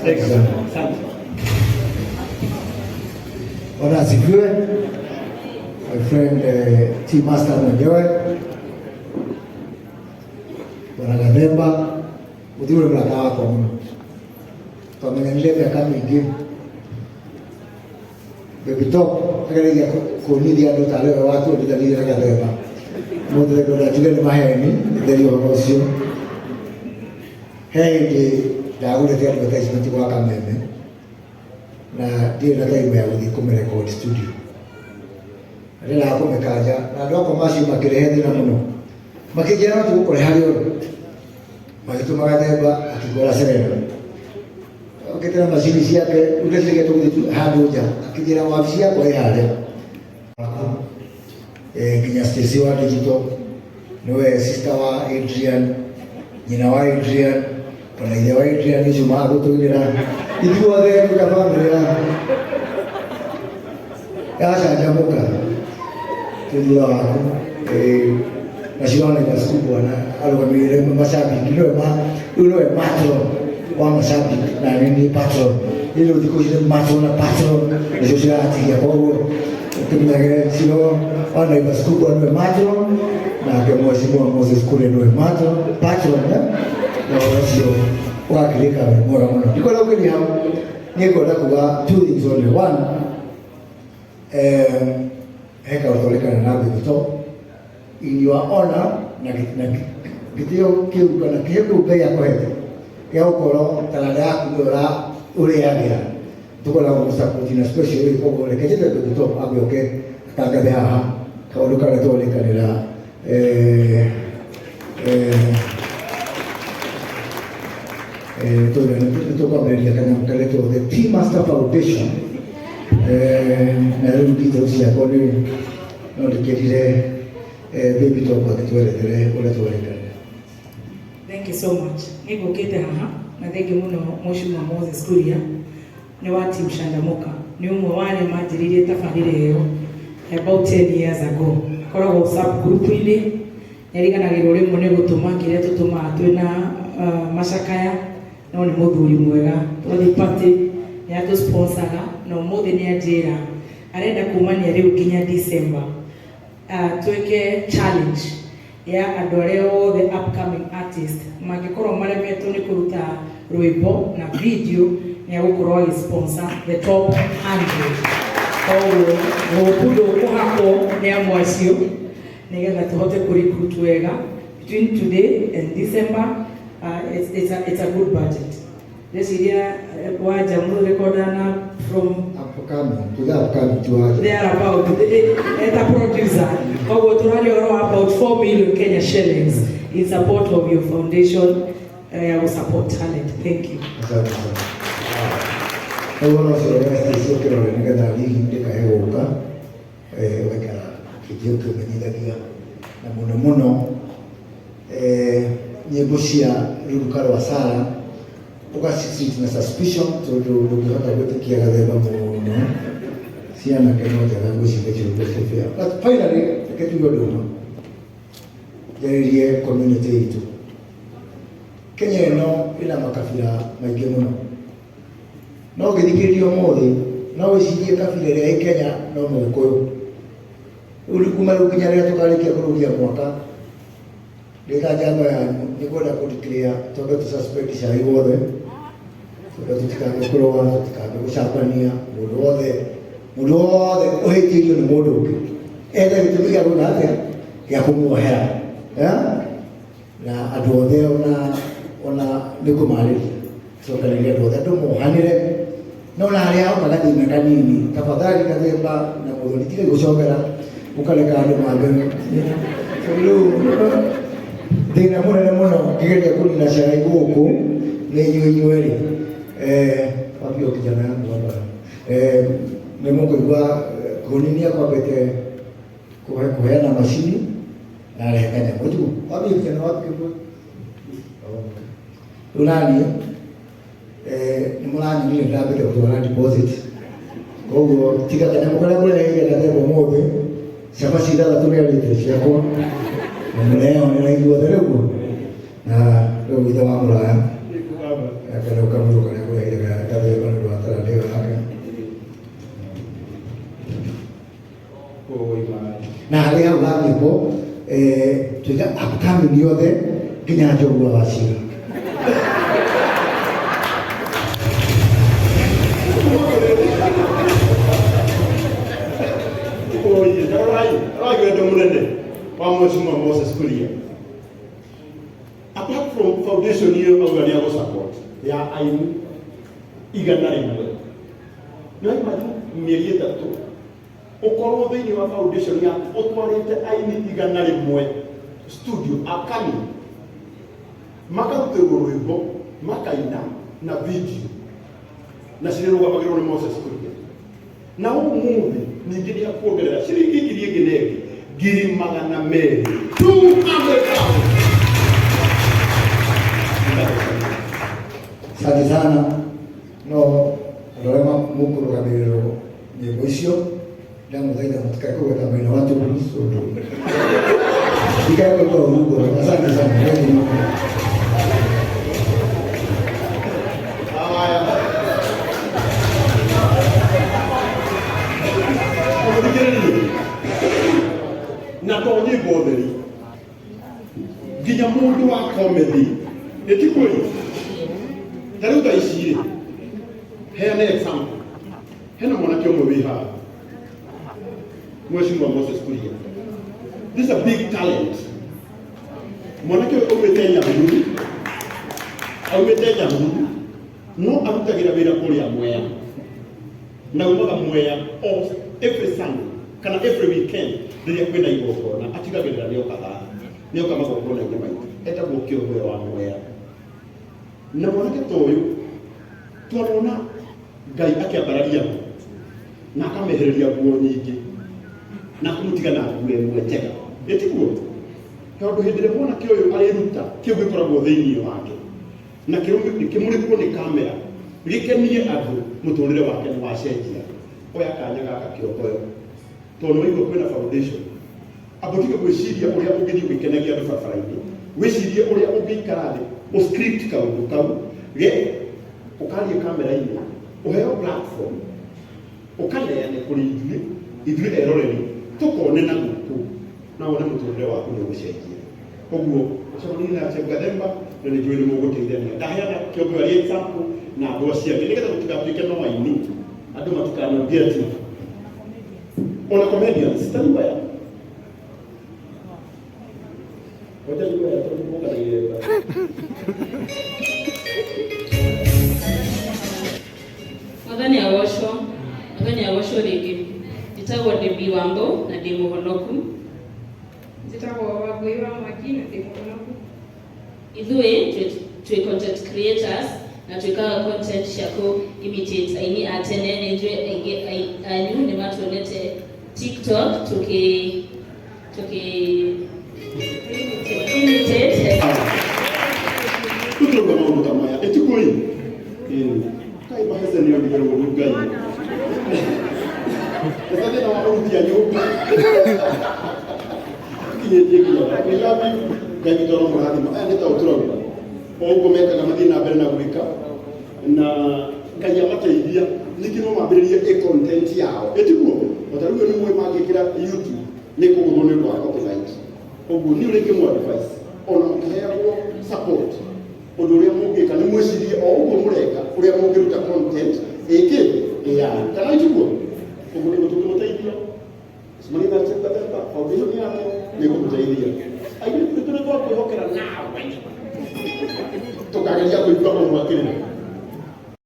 Asante. Bwana asifiwe. My friend Team Master mwenyewe Bwana Gademba mudhuri mlaka wako mno twamenyanile miaka mingi Baby Top agerageza kunithia andu ta lewe watu ndithalire na Gademba mundu ndio tuge ni maheni ndio ucio hindi ndagurite advertisement kwa Kameme na ndio na time ya guthii kumerecord studio rĩrĩa kũmĩkanja na andũ akwa macio makĩrehe thĩna mũno makĩnjĩra no tũgũkũre harĩ ũndũ magĩtũma Gademba akĩgũra Serena okĩtĩra macini ciake ũreciria tũgũthiĩ handũ nja akĩnjĩra wabici yakwa ĩ harĩa nginya Stacy wa Digital nĩwe sister wa Adrian nyina wa Adrian kana ithe wa Adrian icio magũtũgĩra ithuothe tuka bamĩrĩ yacanjamũka thutha waku nacioneka cukuru bwana arũgamĩrĩire macambiki niwe patron wa macambiki na nĩ patron rĩu thikũ ici nĩ matron na patron nĩcio ciratigia koguo ũkĩmenyagĩre cio wa Naivas cukuru niwe matron nake mheshimiwa Moses Kuria niwe patron na ũcio ũgakĩrĩka wĩ mwega mũno ndikwenda ũkĩria hau niĩ ngwenda kuga two things only one heka ũthorekana na Baby Top in your honor na gĩtĩo kĩu kana kĩheo kĩu Ngai akũhete gĩa gũkorwo taranda yaku nĩ ũrĩagĩra tũkoragwo gũsapoti na special way koguo rekejete Baby Top agĩoke atangathe haha kaũndũ karĩa tũrĩkanĩra tũkwambĩrĩria kanyamũ karĩa tuothe Team Master Foundation na rĩu details ciakwa no ndĩkĩrire Baby Top agĩtwerethere ũrĩa tũrĩkanĩra. Thank you so much. Nĩngũkĩte haha na thengi mũno Mheshimiwa Moses Kuria nĩ wa Team Shandamoka nĩ ũmwe wa arĩa manjĩrĩirie tabarĩra ĩyo about 10 years ago koragwo sub group-inĩ nĩariganagĩrwo rĩmwe nĩ gũtũma kĩrĩa tũtũmaga twĩna macakaya no nĩ mũthuri mwega twathi party nĩ atũsponsaga na ũmũthĩ nĩ anjĩra arenda kumania rĩu nginya December twĩke challenge ya andũ arĩa othe upcoming artist mangĩkorwo maremetwo nĩ kũruta rwĩmbo na video nĩ agũkorwo agĩsponsor the top 100 koguo mũbũndũ ũkũhakwo nĩ amwe acio nĩgetha tũhote kũrecruit wega between today and December. It's a good budget. This area waja mu recordana from upcoming to the upcoming to they are about a producer about 4 million Kenya shillings in support of your foundation. I will support talent. Thank you. nyĩmbo cia rũruka rwa Sara ũgacitreat na suspicion tondũ ndũngĩhota gwĩtĩkia Gademba mũno ciana kenotega gwĩciria kĩrũmbe kĩbĩa but finally reke tuge ũndũ ũmwe njarĩrie community itũ Kenya ĩno ĩna makabira maingĩ mũno no ũngĩthikĩrĩria ũmũthĩ no wĩcirie kabira ĩrĩa ĩ Kenya no Mũgĩkũyũ rĩu kuma rĩu nginya rĩrĩa tũkarĩkia kũrũgia mwaka Deka jambo yangu ni kwenda kudeclare toka tususpect shai wothe toka tutikaga kuroa tutikaga gucapania mundu wothe uhitirio ni mundu ungi enda gitumiga guna atia ya kumuohera na andu othe ona nikumarĩria cokanĩrĩria andu othe andu mohanĩre no na harĩa hau kagathina kanini tafadhali Gademba na mũthuri tige gũcokera ũkareka andũ mambe thĩna mũnene mũno ngĩgeria kũnina cai gũkũ nĩ inyuĩ-rĩ wambia kijana yangu hapa nĩ mũkũigua kũninia kwambĩte kũheana macini na arehe kanyamũ tu wambia kijana waku kĩmwe rĩu naniĩ nĩ mũranyinire ndambĩte gũtwara deposit koguo tiga kanyamũ karĩa mũreheire Gademba ũmũthĩ cabaci ithathatũ nĩarĩte ciakwa Leo ninaiguothe rĩu na rĩu ithe wa mũraya kana ũkamũrũka nĩ akũreheire ni othe nginya Njogua wa Ciira. Oye, ndo munene wa Mheshimiwa Moses Kuria. Apart from foundation hiyo angalia go support ya aini igana rimwe. Na imagine mieri itatu ukorwo thiini wa foundation ya utwarite aini igana rimwe studio akani makarutirwo rwimbo makaina na video na cirĩrũgamagĩrĩrwo nĩ Moses Kuria. Na ũmũthĩ ningĩ nĩ akuongerera ciringi ngiri ĩngĩ na ĩngĩ ngiri magana merĩ 200,000. Asante sana no rorema mũkũrũgamĩrĩrwo nyĩmbo icio na mũthaitha mũtikae kũgweta mwena wa tũburucu ũndũ ikae kwa ũrugo. Asante sana. Na to nyimbo theri nginya mundu wa comedy etikwĩ tarĩu thaa ici rĩ heane example hena mwanake ũmwe wĩ haha Mheshimiwa Moses Kuria. This is a big talent. Mwanake ũyũ aumĩte Nyahururu no arutagĩra wĩra kũrĩa Mwea na umaga Mwea every Sunday kana every weekend rĩrĩa kwĩna igongona atigagĩrĩra nĩoka magongona-inĩ maitũ etagwo Kĩohwe wa Mwea. Na mwanake ta ũyũ twarona Ngai akĩambararia na akamehereria nguo nyingĩ na kumutiga na nguo ĩmwe njega ĩtiguo tondũ hĩndĩ ĩrĩa mwanake ũyũ arĩruta kĩu gĩkoragwo thĩinĩ wake na kĩmũrĩkwo nĩ kamera gĩkenie andũ mũtũrĩre wake nĩ wacenjia. Oya kanya gaka Kĩohwe tondũ waigua kwĩna foundation abũtige gwĩciria ũrĩa ũngĩthiĩ ũgĩkenagia andũ barabara-inĩ, wĩcirie ũrĩa ũngĩikara thĩ ũscript kaũndũ kau ũkaria kamera-inĩ ũheo platform ũkaneane kũrĩ ithuĩ eroreri tũkone na gũkũ na wone mũtũrĩre waku nĩ ũgũcenjia. Koguo ũcemania na Chef Gathemba na nĩ njũĩ nĩ mũgũteithania. Ndaheana Kĩohwe arĩ example na andũ acio angĩ nĩgetha gũtigatuĩke no aini andũ matikanambie atĩ ona comedians tani mbaya wacha niwe ya toni mboga na ile Magani awosho rĩngĩ njĩtagwo Debbie Wambo na ndĩ mũhonoku. Njĩtagwo Wangũi wa Mwaki na ndĩ mũhonoku. Ithuĩ twĩ content creators na twĩkaga content cia ku imitate aini a tene. Nĩ njũĩ aingĩ anyu nĩ matuonete TikTok imitate tuturuga maũndũ ta maya ĩtikũĩ kai mahece nĩ ongererwo nĩ Ngai esa thĩna wa ũruti a nyũmba kinyĩtie nginya Ngai tondũ mũrathima aya nĩ ta ũtũrauga o ũguo mekaga mathiĩ na mbere na gwĩka na Ngai amateithia ningĩ no mambĩrĩrie content yao ĩtiguo ũtarĩu nĩ mwe mangĩkĩra YouTube nĩ kũgũthwo nĩ ũndũ wa copyright. Ũguo nĩ ũrĩngĩ mũ advice ona mũkĩheagwo support ũndũ ũrĩa mũngĩka nĩ mwĩcirie o ũguo mũreka ũrĩa mũngĩruta content ya kana ĩtiguo. Ũguo nĩ tũkũmũteithia Simani na Chef Gathemba foundation yake nĩ kũmũteithia airĩtu nĩ tũrĩ twa kwĩhokera nawe tũkageria kũigua mũmwakĩrĩra